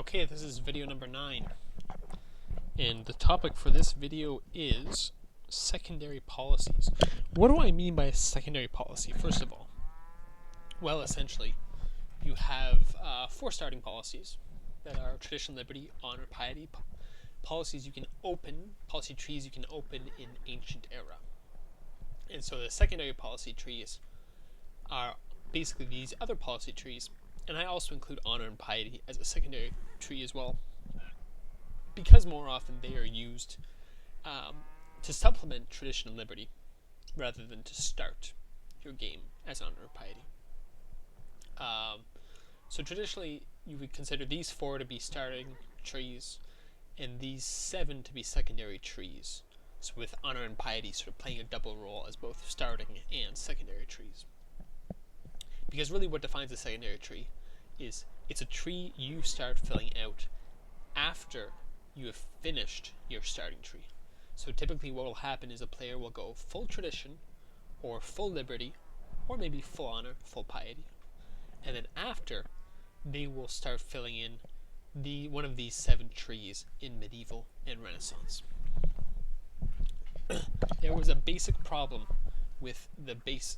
Okay, this is video number 9, and the topic for this video is secondary policies. What do I mean by a secondary policy, first of all? Well, essentially, you have 4 starting policies that are tradition, liberty, honor, piety, policies you can open, policy trees you can open in ancient era. And so the secondary policy trees are basically these other policy trees, and I also include honor and piety as a secondary tree as well, because more often they are used to supplement tradition and liberty rather than to start your game as honor or piety. So traditionally, you would consider these 4 to be starting trees and these 7 to be secondary trees. So with honor and piety sort of playing a double role as both starting and secondary trees. Because really what defines a secondary tree is it's a tree you start filling out after you have finished your starting tree. So typically what will happen is a player will go full tradition or full liberty or maybe full honor, full piety. And then after, they will start filling in one of these 7 trees in medieval and Renaissance. There was a basic problem with the base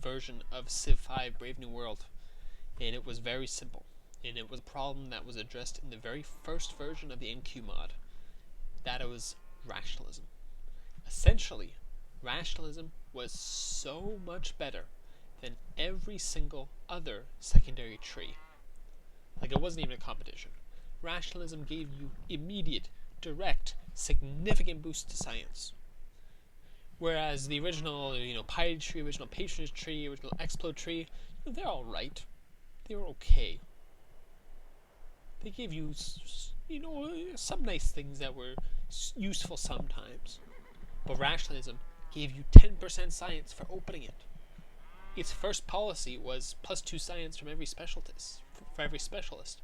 version of Civ 5 Brave New World, and it was very simple. And it was a problem that was addressed in the very first version of the NQ mod. That was rationalism. Essentially, rationalism was so much better than every single other secondary tree. Like, it wasn't even a competition. Rationalism gave you immediate, direct, significant boost to science. Whereas the original, piety tree, original patronage tree, original explode tree, they're all right. They were okay. They gave you, some nice things that were useful sometimes. But rationalism gave you 10% science for opening it. Its first policy was +2 science from every specialist. For every specialist.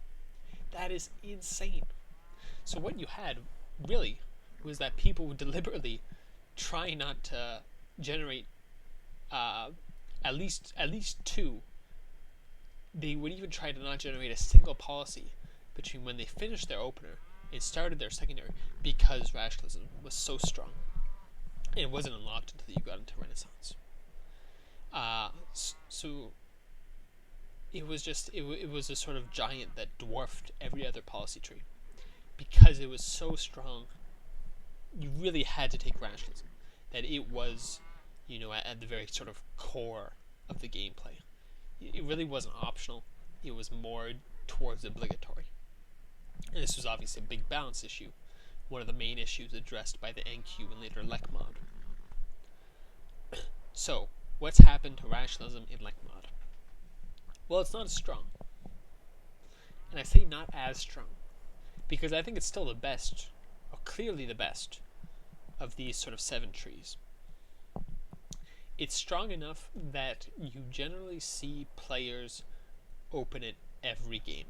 That is insane. So what you had, really, was that people would deliberately try not to generate at least 2. They would even try to not generate a single policy between when they finished their opener and started their secondary, because rationalism was so strong. And it wasn't unlocked until you got into Renaissance. So it was a sort of giant that dwarfed every other policy tree. Because it was so strong, you really had to take rationalism. That it was, at the very sort of core of the gameplay. It really wasn't optional. It was more towards obligatory. And this was obviously a big balance issue. One of the main issues addressed by the NQ and later Lec mod. So, what's happened to rationalism in Lec mod? Well, it's not as strong. And I say not as strong, because I think it's still the best, or clearly the best, of these sort of 7 trees. It's strong enough that you generally see players open it every game.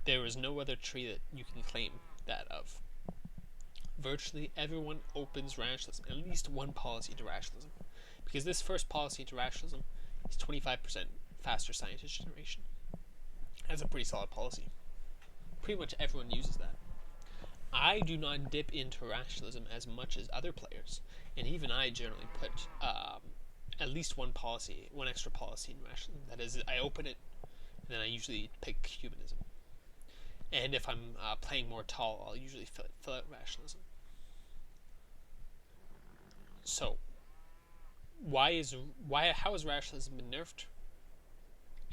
There is no other tree that you can claim that of. Virtually everyone opens rationalism, at least one policy to rationalism, because this first policy to rationalism is 25% faster scientist generation. That's a pretty solid policy. Pretty much everyone uses that. I do not dip into rationalism as much as other players, and even I generally put at least one extra policy in rationalism. That is, I open it, and then I usually pick humanism. And if I'm playing more tall, I'll usually fill out rationalism. So, how has rationalism been nerfed?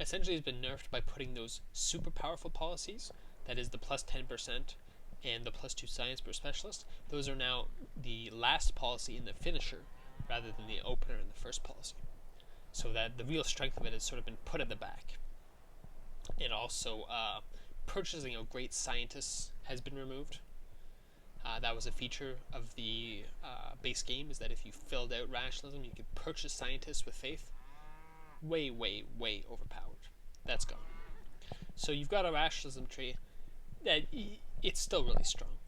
Essentially, it's been nerfed by putting those super powerful policies, that is the +10% and the +2 science per specialist. Those are now the last policy in the finisher rather than the opener in the first policy. So that the real strength of it has sort of been put at the back. And also, purchasing of great scientists has been removed. That was a feature of the base game, is that if you filled out rationalism, you could purchase scientists with faith. Way, way, way overpowered. That's gone. So you've got a rationalism tree that it's still really strong.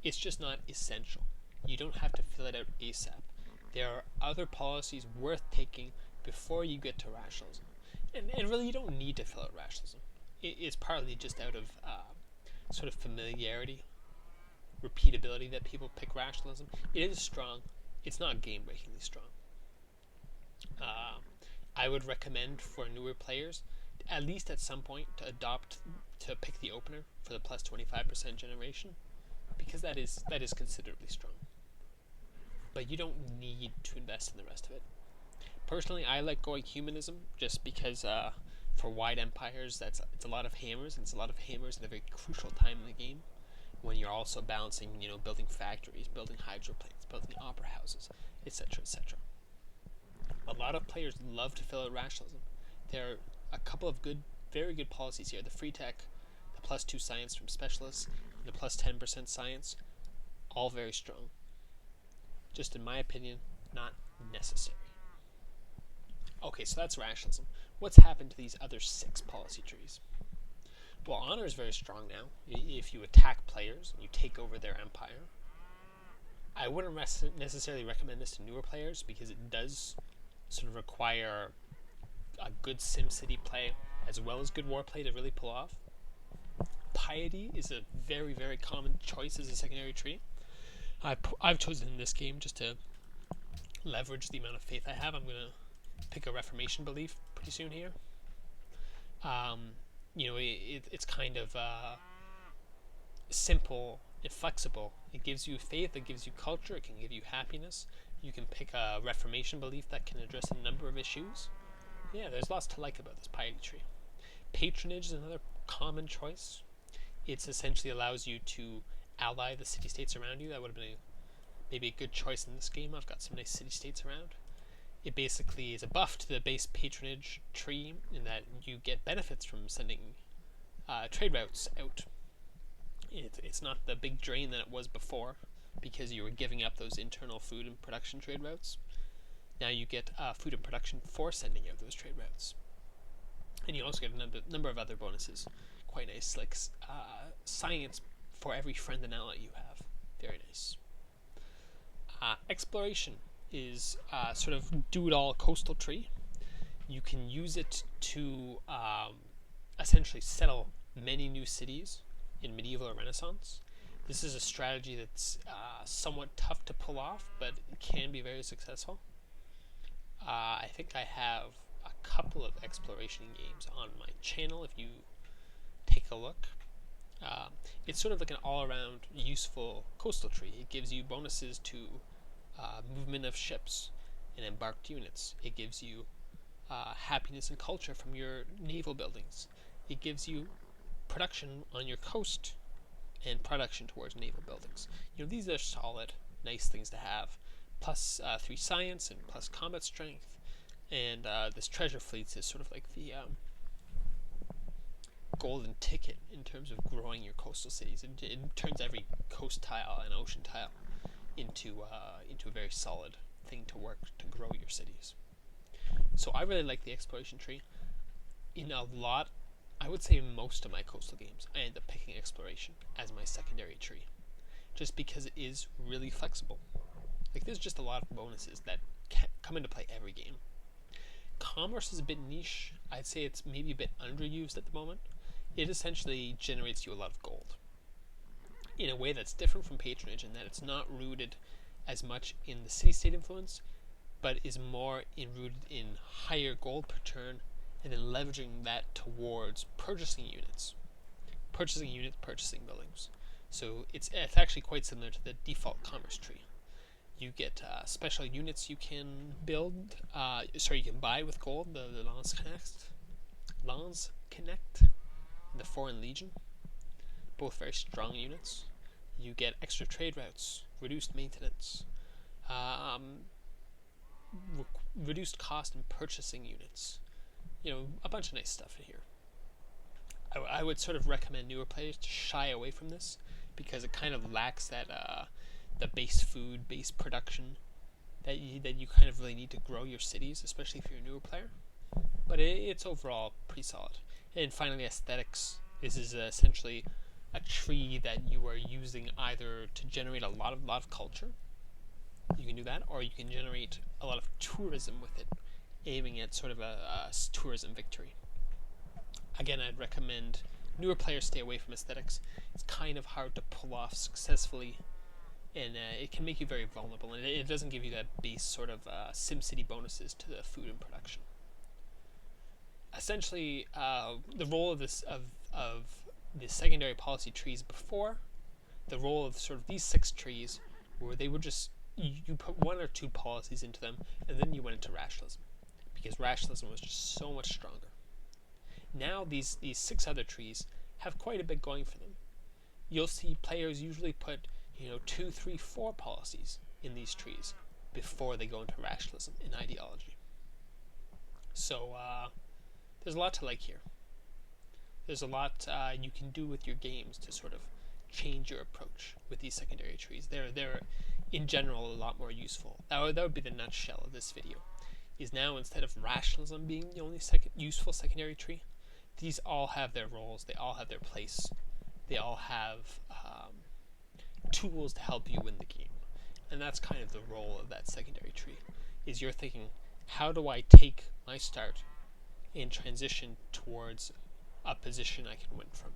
It's just not essential. You don't have to fill it out ASAP. There are other policies worth taking before you get to rationalism. And really, you don't need to fill out rationalism. is partly just out of sort of familiarity, repeatability that people pick rationalism. It is strong. It's not game-breakingly strong. I would recommend for newer players, at least at some point, to pick the opener for the plus 25% generation, because that is considerably strong. But you don't need to invest in the rest of it. Personally, I like going humanism just because for wide empires, it's a lot of hammers, and it's a lot of hammers at a very crucial time in the game when you're also balancing, building factories, building hydroplanes, building opera houses, etc., etc. A lot of players love to fill out rationalism. There are a couple of very good policies here. The free tech, the plus 2 science from specialists, and the plus 10% science, all very strong. Just in my opinion, not necessary. Okay, so that's rationalism. What's happened to these other 6 policy trees? Well, honor is very strong now. If you attack players and you take over their empire, I wouldn't necessarily recommend this to newer players because it does sort of require a good SimCity play as well as good war play to really pull off. Piety is a very, very common choice as a secondary tree. I've chosen in this game just to leverage the amount of faith I have. I'm going to pick a Reformation belief pretty soon here. It's kind of simple and flexible. It gives you faith, it gives you culture, it can give you happiness. You can pick a Reformation belief that can address a number of issues. Yeah, there's lots to like about this piety tree. Patronage is another common choice. It essentially allows you to ally the city-states around you. That would have been maybe a good choice in this game. I've got some nice city-states around. It basically is a buff to the base patronage tree in that you get benefits from sending trade routes out. It's not the big drain that it was before because you were giving up those internal food and production trade routes. Now you get food and production for sending out those trade routes. And you also get a number of other bonuses. Quite nice, like science for every friend and ally you have. Very nice. Exploration is sort of do-it-all coastal tree. You can use it to essentially settle many new cities in medieval or Renaissance. This is a strategy that's somewhat tough to pull off, but it can be very successful. I think I have a couple of exploration games on my channel if you take a look. It's sort of like an all-around useful coastal tree. It gives you bonuses to movement of ships and embarked units. It gives you happiness and culture from your naval buildings. It gives you production on your coast and production towards naval buildings. These are solid, nice things to have. Plus 3 science and plus combat strength. And this treasure fleets is sort of like the golden ticket in terms of growing your coastal cities. It turns every coast tile and ocean tile into a very solid thing to work to grow your cities. So I really like the exploration tree. In a lot, I would say most of my coastal games, I end up picking exploration as my secondary tree, just because it is really flexible. Like, there's just a lot of bonuses that come into play every game. Commerce is a bit niche. I'd say it's maybe a bit underused at the moment. It essentially generates you a lot of gold in a way that's different from patronage in that it's not rooted as much in the city-state influence, but is more rooted in higher gold per turn and then leveraging that towards purchasing units, purchasing buildings. So it's actually quite similar to the default commerce tree. You get special units you can build, you can buy with gold, the Lance Connect, and the Foreign Legion, both very strong units. You get extra trade routes, reduced maintenance, reduced cost in purchasing units. A bunch of nice stuff in here. I would sort of recommend newer players to shy away from this because it kind of lacks that the base food, base production that you kind of really need to grow your cities, especially if you're a newer player. But it's overall pretty solid. And finally, aesthetics. This is essentially a tree that you are using either to generate a lot of culture. You can do that, or you can generate a lot of tourism with it, aiming at sort of a tourism victory. Again, I'd recommend newer players stay away from aesthetics. It's kind of hard to pull off successfully, and it can make you very vulnerable, and it doesn't give you that base sort of SimCity bonuses to the food and production. Essentially, the role of the secondary policy trees before, the role of sort of these 6 trees, where they would just you put 1 or 2 policies into them, and then you went into rationalism, because rationalism was just so much stronger. Now these 6 other trees have quite a bit going for them. You'll see players usually put 2, 3, 4 policies in these trees before they go into rationalism in ideology. So there's a lot to like here. There's a lot you can do with your games to sort of change your approach with these secondary trees. They're in general a lot more useful. That would be the nutshell of this video. Is now, instead of rationalism being the only useful secondary tree, these all have their roles, they all have their place, they all have tools to help you win the game. And that's kind of the role of that secondary tree, is you're thinking, how do I take my start and transition towards a position I can win from?